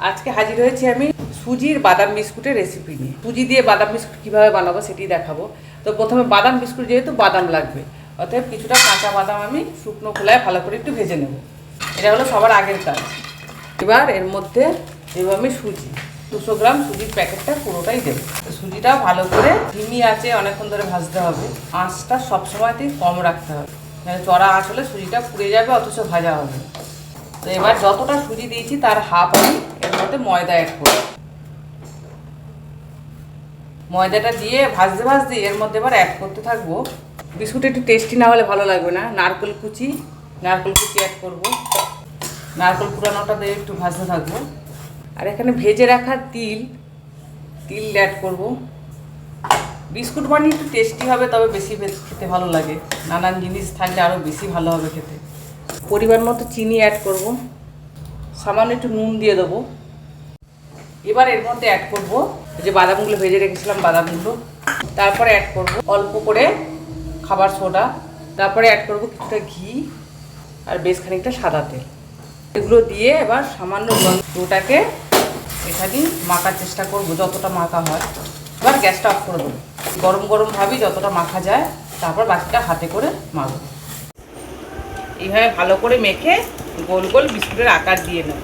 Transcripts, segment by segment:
আজকে হাজির হয়েছি আমি সুজির বাদাম বিস্কুটের রেসিপি নিয়ে। সুজি দিয়ে বাদাম বিস্কুট কীভাবে বানাবো সেটি দেখাবো। তো প্রথমে বাদাম বিস্কুট যেহেতু বাদাম লাগবে, অতএব কিছুটা কাঁচা বাদাম আমি শুকনো খোলায় ভালো করে একটু ভেজে নেব। এটা হলো সবার আগের কাজ। এবার এর মধ্যে দেবো আমি সুজি, 200 গ্রাম সুজির প্যাকেটটা পুরোটাই দেবো। সুজিটা ভালো করে ধিমি আঁচে অনেকক্ষণ ধরে ভাজতে হবে। আঁচটা সবসময়তেই কম রাখতে হবে, মানে চড়া আঁচ হলে সুজিটা পুড়ে যাবে, অথচ ভাজা হবে। তো এবার যতটা সুজি দিয়েছি তার হাফ আমি এর মধ্যে ময়দা অ্যাড করব। ময়দাটা দিয়ে ভাজতে ভাজতে এর মধ্যে এবার অ্যাড করতে থাকবো, বিস্কুট একটু টেস্টি না হলে ভালো লাগবে না, নারকেল কুচি অ্যাড করব। নারকেল কুড়ানোটা দিয়ে একটু ভাজতে থাকবো। আর এখানে ভেজে রাখা তিল অ্যাড করব। বিস্কুট বানিয়ে একটু টেস্টি হবে, তবে বেশি খেতে ভালো লাগে। নানান জিনিস থাকলে আরও বেশি ভালো হবে খেতে। পরিমাণ মতো চিনি অ্যাড করব, সামান্য একটু নুন দিয়ে দেবো। এবার এর মধ্যে অ্যাড করব যে বাদামগুলো ভেজে রেখেছিলাম, বাদামগুলো। তারপরে অ্যাড করব অল্প করে খাবার সোডা। তারপরে অ্যাড করব কিছুটা ঘি আর বেশ খানিকটা সাদা তেল। এগুলো দিয়ে এবার সামান্য ডোটাকে এখানেই মাখার চেষ্টা করব, যতটা মাখা হয়। এবার গ্যাসটা অফ করে দেবো। গরম গরম ভাবি যতটা মাখা যায়, তারপর বাকিটা হাতে করে মাখবো। এইভাবে ভালো করে মেখে গোল গোল বিস্কুটের আকার দিয়ে নেব।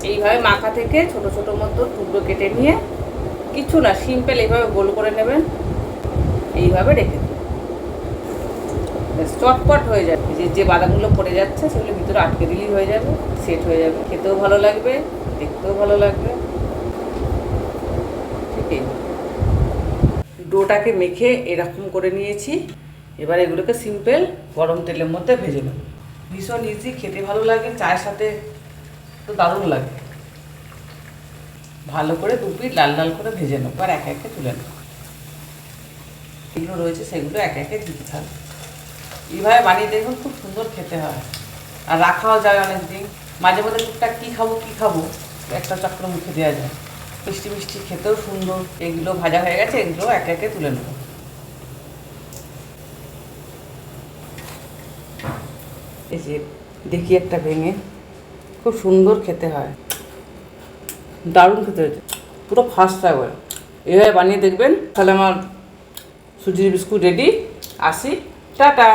এইভাবে মাখা থেকে ছোট ছোট মতো টুকরো কেটে নিয়ে, কিছু না, সিম্পল এইভাবে গোল করে নেবেন। এইভাবে রেখে দেবেন, চটপট হয়ে যাবে। যে বাদামগুলো পড়ে যাচ্ছে সেগুলো ভিতরে আটকে দিলেই হয়ে যাবে, সেট হয়ে যাবে। খেতেও ভালো লাগবে, দেখতেও ভালো লাগবে। ঠিক ডোটাকে মেখে এরকম করে নিয়েছি। এবার এগুলোকে সিম্পল গরম তেলের মধ্যে ভেজে নেব। ভীষণ ইজি, খেতে ভালো লাগে, চায়ের সাথে তো দারুণ লাগে। ভালো করে 2 পিঠ লাল লাল করে ভেজে নেব, আর একে একে তুলে নেব। এগুলো রয়েছে সেগুলো একে একে দিতে থাকবে। এইভাবে বানিয়ে দেখুন, খুব সুন্দর খেতে হয়, আর রাখাও যায় অনেক দিন। মাঝে মধ্যে টুকটাক কী খাবো একটা চক্র মুখে দেওয়া যায়। মিষ্টি মিষ্টি খেতেও সুন্দর। এগুলো ভাজা হয়ে গেছে, এগুলো একে একে তুলে নেব। এই যে দেখি একটা ভেঙে, খুব সুন্দর খেতে হয়, দারুণ খেতে হয়েছে, পুরো ফার্স্ট টাইম। এভাবে বানিয়ে দেখবেন। তাহলে আমার সুজির বিস্কুট রেডি। আসি, টাটা।